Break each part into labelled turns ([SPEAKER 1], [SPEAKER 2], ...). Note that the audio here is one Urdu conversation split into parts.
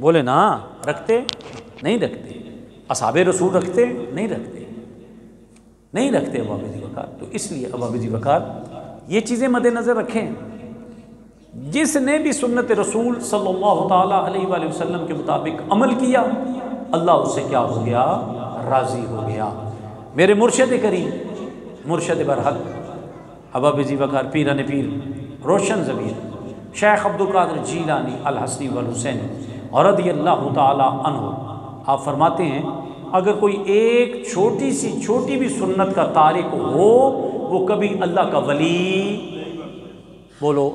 [SPEAKER 1] بولے نا رکھتے نہیں رکھتے، اصحاب رسول رکھتے نہیں رکھتے، نہیں رکھتے ابا ذی وقار۔ تو اس لیے ابا ذی وقار یہ چیزیں مد نظر رکھیں، جس نے بھی سنت رسول صلی اللہ تعالیٰ علیہ وآلہ وسلم کے مطابق عمل کیا، اللہ اس سے کیا ہو گیا؟ راضی ہو گیا۔ میرے مرشد کریم، مرشد برحق ابا ذی وقار پیران پیر روشن ضمیر شیخ عبدالقادر جیلانی الحسنی والحسینی اور رضی اللہ تعالی عنہ، آپ فرماتے ہیں اگر کوئی ایک چھوٹی بھی سنت کا تارک ہو، وہ کبھی اللہ کا ولی بولو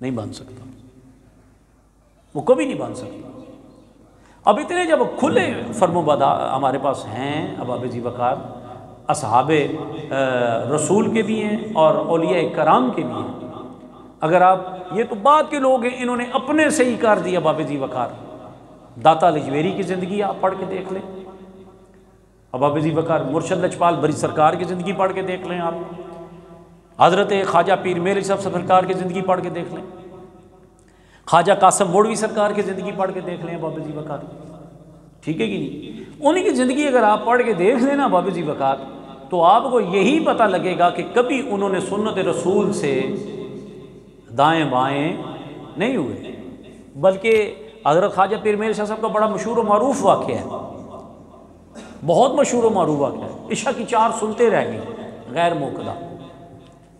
[SPEAKER 1] نہیں بن سکتا، وہ کبھی نہیں بن سکتا۔ اب اتنے جب کھلے فرم و بدا ہمارے پاس ہیں ابا ذی وقار، اصحاب رسول کے بھی ہیں اور اولیاء کرام کے بھی ہیں۔ اگر آپ یہ تو بعد کے لوگ ہیں، انہوں نے اپنے سے ہی کر دیا ابا ذی وقار۔ داتا لجویری کی زندگی آپ پڑھ کے دیکھ لیں، ابا ذی وقار مرشد لجپال بری سرکار کی زندگی پڑھ کے دیکھ لیں، آپ حضرت خواجہ پیر میرے صاحب سرکار کی زندگی پڑھ کے دیکھ لیں، خواجہ قاسم موڑوی سرکار کی زندگی پڑھ کے دیکھ لیں ابا ذی وقار، ٹھیک ہے کہ نہیں؟ انہی کی زندگی اگر آپ پڑھ کے دیکھ لیں نا ابا ذی وقار، تو آپ کو یہی پتہ لگے گا کہ کبھی انہوں نے سنت رسول سے دائیں بائیں نہیں ہوئے، بلکہ حضرت خواجہ پیر میرے شاہ صاحب کا بڑا مشہور و معروف واقعہ ہے، بہت مشہور و معروف واقعہ ہے۔ عشاء کی 4 سنتے رہ گئی غیر موقدہ،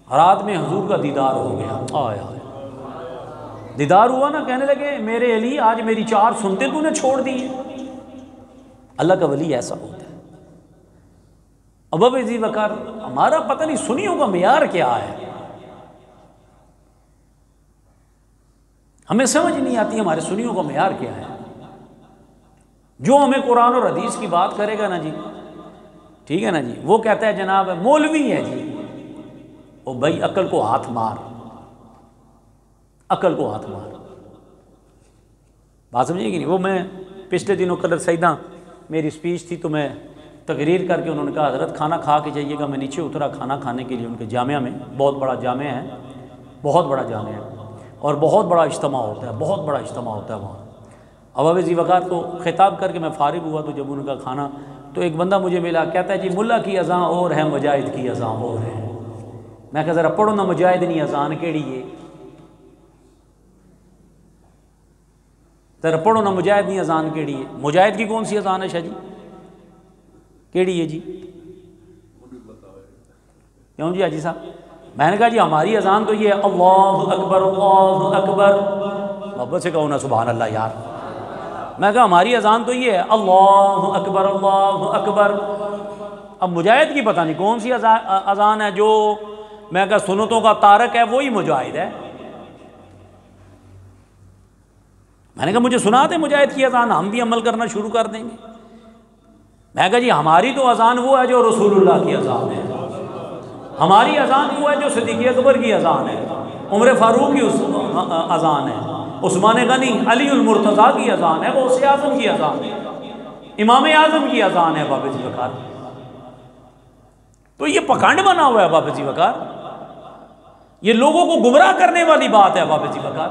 [SPEAKER 1] رات میں حضور کا دیدار ہو گیا، آیا دیدار ہوا نا، کہنے لگے میرے علی آج میری 4 سنتے تو نے چھوڑ دی ہیں۔ اللہ کا ولی ایسا ہوتا ہے۔ ابا ذی وقار ہمارا پتہ نہیں سنیوں کا معیار کیا ہے، ہمیں سمجھ نہیں آتی ہمارے سنیوں کا معیار کیا ہے۔ جو ہمیں قرآن اور حدیث کی بات کرے گا نا جی، ٹھیک ہے نا جی، وہ کہتا ہے جناب مولوی ہے جی، او بھائی عقل کو ہاتھ مار، عقل کو ہاتھ مار، بات سمجھے گی نہیں؟ وہ میں پچھلے دنوں قدر سیدہ میری سپیچ تھی تو میں تقریر کر کے انہوں نے کہا حضرت کھانا کھا کے جائیے گا۔ میں نیچے اترا کھانا کھانے کے لیے ان کے جامعہ میں، بہت بڑا جامعہ ہے، بہت بڑا جامعہ ہے اور بہت بڑا اجتماع ہوتا ہے، بہت بڑا اجتماع ہوتا ہے وہاں۔ ابا ذی وقار کو خطاب کر کے میں فارغ ہوا تو جب ان کا کھانا، تو ایک بندہ مجھے ملا، کہتا ہے جی ملا کی اذان اور ہے مجاہد کی اذان اور ہے۔ میں کہا ذرا پڑھو نا مجاہد نہیں اذان کیڑی ہے، ذرا پڑھو نا مجاہد نہیں اذان کیڑی ہے۔ مجاہد کی کون سی اذان ہے شاہ جی؟ کیڑی ہے جی؟ کیوں جی حاجی صاحب؟ میں نے کہا جی ہماری اذان تو یہ ہے اللہ اکبر اللہ اکبر، محبت سے کہو نا سبحان اللہ یار۔ میں کہا ہماری اذان تو یہ ہے اللہ اکبر اللہ اکبر۔ اب مجاہد کی پتہ نہیں کون سی اذان ہے، جو میں کہا سنتوں کا تارک ہے وہی مجاہد ہے۔ میں نے کہا مجھے سنا دیں مجاہد کی اذان، ہم بھی عمل کرنا شروع کر دیں گے۔ میں کہا جی ہماری تو اذان وہ ہے جو رسول اللہ کی اذان ہے، ہماری اذان وہ ہے جو صدیق اکبر کی اذان ہے، عمر فاروق کی اذان ہے، عثمان غنی علی المرتضیٰ کی اذان ہے، غوث اعظم کی اذان ہے، امام اعظم کی اذان ہے ابا ذی وقار۔ تو یہ پکھانڈ بنا ہوا ہے ابا ذی وقار، یہ لوگوں کو گمراہ کرنے والی بات ہے ابا ذی وقار۔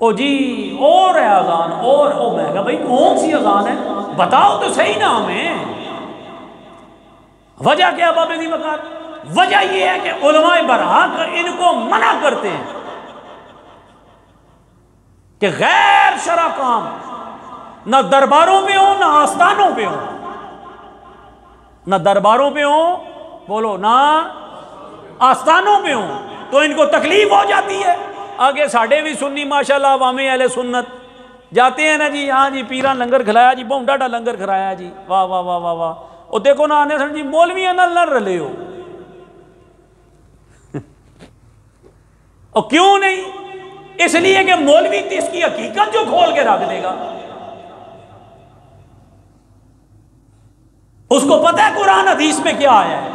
[SPEAKER 1] او جی اور ہے اذان اور میں کہا بھائی کون سی اذان ہے بتاؤ تو صحیح نا ہمیں۔ وجہ کیا ابا ذی وقار؟ وجہ یہ ہے کہ علماء برحق ان کو منع کرتے ہیں کہ غیر شرع کام نہ درباروں پہ ہوں نہ آستانوں پہ ہوں، نہ درباروں پہ ہوں بولو نہ آستانوں پہ ہوں، تو ان کو تکلیف ہو جاتی ہے۔ آگے ساڑھے بھی سنی ماشاءاللہ عوامی اہل سنت جاتے ہیں نا جی، ہاں جی پیران لنگر کھلایا جی، بہت ڈاڈا لنگر کھلایا جی، واہ واہ واہ واہ واہ، اور دیکھو نا آنے سن جی مولویاں نال نہ رلے ہو۔ اور کیوں نہیں؟ اس لیے کہ مولوی اس کی حقیقت جو کھول کے رکھ دے گا، اس کو پتہ ہے قرآن حدیث میں کیا آیا ہے۔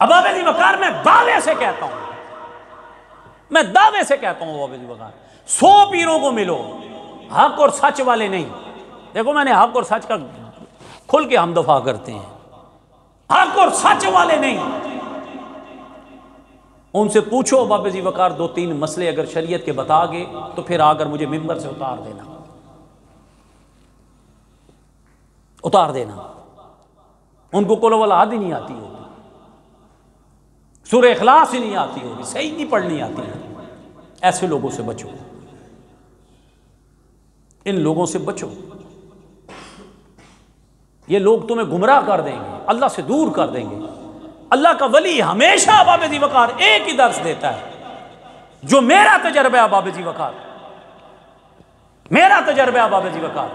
[SPEAKER 1] ابا ذی وقار میں دعوے سے کہتا ہوں، میں دعوے سے کہتا ہوں ابا ذی وقار 100 پیروں کو ملو، حق اور سچ والے نہیں۔ دیکھو میں نے حق اور سچ کا کھل کے ہم دفاع کرتے ہیں، حق اور سچ والے نہیں، ان سے پوچھو باب ذی وقار 2-3 مسئلے اگر شریعت کے بتا گے تو پھر آ کر مجھے ممبر سے اتار دینا، اتار دینا۔ ان کو قل والعاد ہی نہیں آتی ہوگی، سورہ اخلاص ہی نہیں آتی ہوگی، صحیح نہیں پڑھنی آتی ہوگی۔ ایسے لوگوں سے بچو، ان لوگوں سے بچو، یہ لوگ تمہیں گمراہ کر دیں گے، اللہ سے دور کر دیں گے۔ اللہ کا ولی ہمیشہ باب ذی وقار ایک ہی درس دیتا ہے، جو میرا تجربہ ہے باب ذی وقار، میرا تجربہ ہے باب ذی وقار،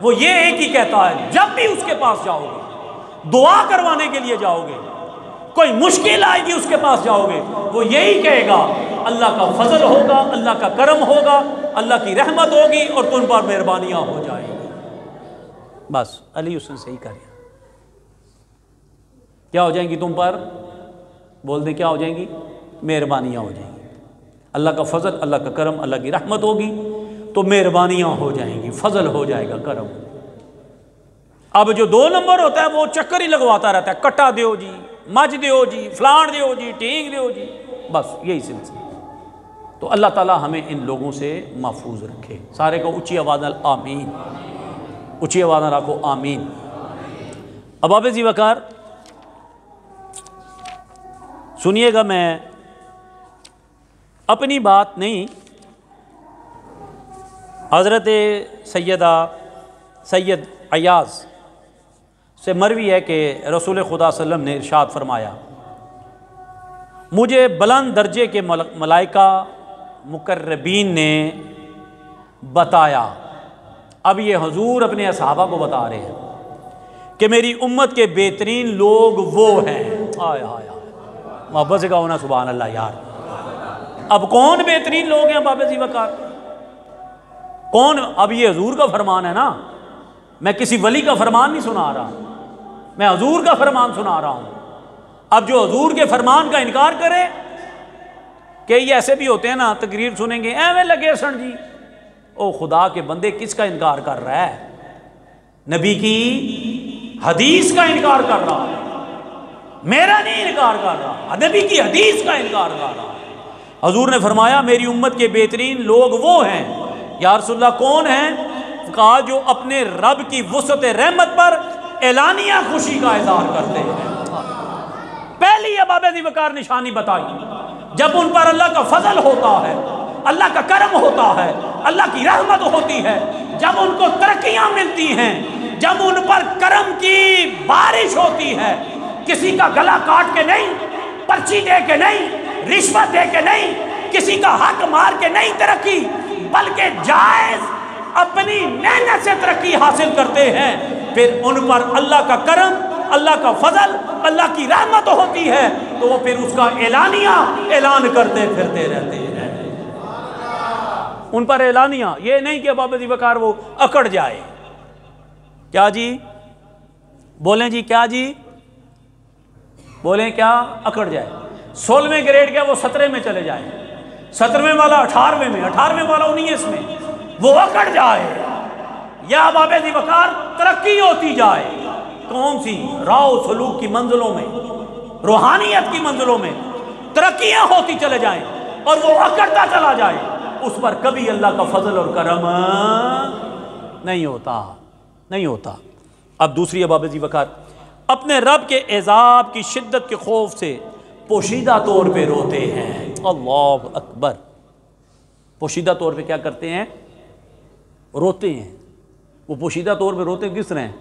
[SPEAKER 1] وہ یہ ایک ہی کہتا ہے جب بھی اس کے پاس جاؤ گے، دعا کروانے کے لیے جاؤ گے، کوئی مشکل آئے گی اس کے پاس جاؤ گے، وہ یہی کہے گا اللہ کا فضل ہوگا، اللہ کا کرم ہوگا، اللہ کی رحمت ہوگی اور تم پر مہربانیاں ہو جائیں گی۔ بس علی اس نے صحیح کہا، کیا ہو جائیں گی تم پر؟ بول دیں کیا ہو جائیں گی؟ مہربانیاں ہو جائیں گی۔ اللہ کا فضل، اللہ کا کرم، اللہ کی رحمت ہوگی تو مہربانیاں ہو جائیں گی، فضل ہو جائے گا، کرم۔ اب جو 2 نمبر ہوتا ہے وہ چکر ہی لگواتا رہتا ہے، کٹا دیو جی، مجھ دیو جی، فلان دیو جی، ٹھیک دیو جی، بس یہی سلسلہ۔ تو اللہ تعالی ہمیں ان لوگوں سے محفوظ رکھے۔ سارے کو اونچی آواز نال آمین، اونچی آواز نال رکھو آمین۔ اب باب ذی وقار سنیے گا، میں اپنی بات نہیں، حضرت سید ایاز سے مروی ہے کہ رسول خدا صلی اللہ علیہ وسلم نے ارشاد فرمایا، مجھے بلند درجے کے ملائکہ مقربین نے بتایا، اب یہ حضور اپنے اصحابہ کو بتا رہے ہیں کہ میری امت کے بہترین لوگ وہ ہیں۔ آئے آئے محبت سے کہو نا سبحان اللہ یار۔ اب کون بہترین لوگ ہیں باب ذی وقار؟ کون؟ اب یہ حضور کا فرمان ہے نا، میں کسی ولی کا فرمان نہیں سنا رہا، میں حضور کا فرمان سنا رہا ہوں۔ اب جو حضور کے فرمان کا انکار کرے، کہ یہ ایسے بھی ہوتے ہیں نا، تقریر سنیں گے ایویں لگے سن جی، او خدا کے بندے کس کا انکار کر رہا ہے؟ نبی کی حدیث کا انکار کر رہا ہے، میرا نہیں انکار کر رہا، نبی کی حدیث کا انکار کر رہا ہے۔ حضور نے فرمایا میری امت کے بہترین لوگ وہ ہیں۔ یا رسول اللہ کون ہیں؟ کہا جو اپنے رب کی وسعت رحمت پر اعلانیہ خوشی کا اظہار کرتے ہیں۔ پہلی باب ذی وقار نشانی بتائی، جب ان پر اللہ کا فضل ہوتا ہے، اللہ کا کرم ہوتا ہے، اللہ کی رحمت ہوتی ہے، جب ان کو ترقیاں ملتی ہیں، جب ان پر کرم کی بارش ہوتی ہے، کسی کا گلا کاٹ کے نہیں، پرچی دے کے نہیں، رشوت دے کے نہیں، کسی کا حق مار کے نہیں ترقی، بلکہ جائز اپنی محنت سے ترقی حاصل کرتے ہیں، پھر ان پر اللہ کا کرم، اللہ کا فضل، اللہ کی رحمت ہوتی ہے، تو وہ پھر اس کا اعلانیہ اعلان کرتے پھرتے رہتے ہیں۔ ان پر اعلانیہ، یہ نہیں کہ باب ذی وقار وہ اکڑ جائے۔ کیا جی؟ بولیں جی، کیا جی؟ بولیں کیا؟ اکڑ جائے۔ 16ویں گریڈ کا وہ 17 میں چلے جائے، 17ویں والا 18ویں میں، 18ویں والا 19 میں، وہ اکڑ جائے۔ یا باب ذی وقار ترقی ہوتی جائے، کون سی؟ راہ و سلوک کی منزلوں میں، روحانیت کی منزلوں میں ترقیاں ہوتی چلے جائیں، اور وہ اکڑتا چلا جائے، اس پر کبھی اللہ کا فضل اور کرم نہیں ہوتا، نہیں ہوتا۔ اب دوسری باب ذی وقار اپنے رب کے عذاب کی شدت کے خوف سے پوشیدہ طور پہ روتے ہیں۔ اللہ اکبر! پوشیدہ طور پہ کیا کرتے ہیں؟ روتے ہیں۔ وہ پوشیدہ طور پہ روتے کس طرح ہیں؟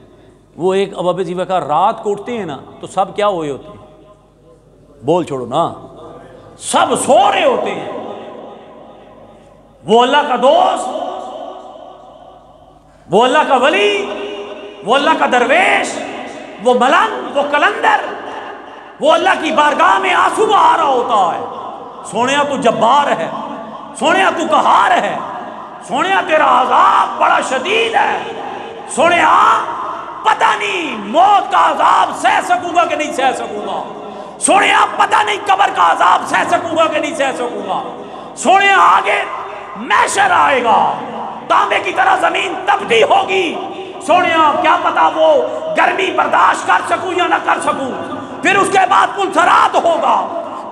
[SPEAKER 1] وہ ایک باب ذی وقار رات کو اٹھتے ہیں نا تو سب کیا ہوئے ہوتے ہیں؟ بول چھوڑو نا، سب سو رہے ہوتے ہیں۔ وہ اللہ کا دوست، وہ اللہ کا ولی، وہ اللہ کا درویش، وہ ملنگ، وہ کلندر، وہ اللہ کی بارگاہ میں آنسو بہا رہا ہوتا ہے، سونیا تو جبار ہے، سونیا تو قہار ہے، سونیا تیرا عذاب بڑا شدید ہے، سونیا پتہ نہیں موت کا عذاب سہ سکوں گا کہ نہیں سہ سکوں گا، سونیا پتہ نہیں قبر کا عذاب سہ سکوں گا کہ نہیں سہ سکوں گا، سونیا آگے محشر آئے گا، تانبے کی طرح زمین تبدی ہوگی، سونیا کیا پتا وہ گرمی برداشت کر سکوں یا نہ کر سکوں، پھر اس کے بعد پلسرات ہوگا،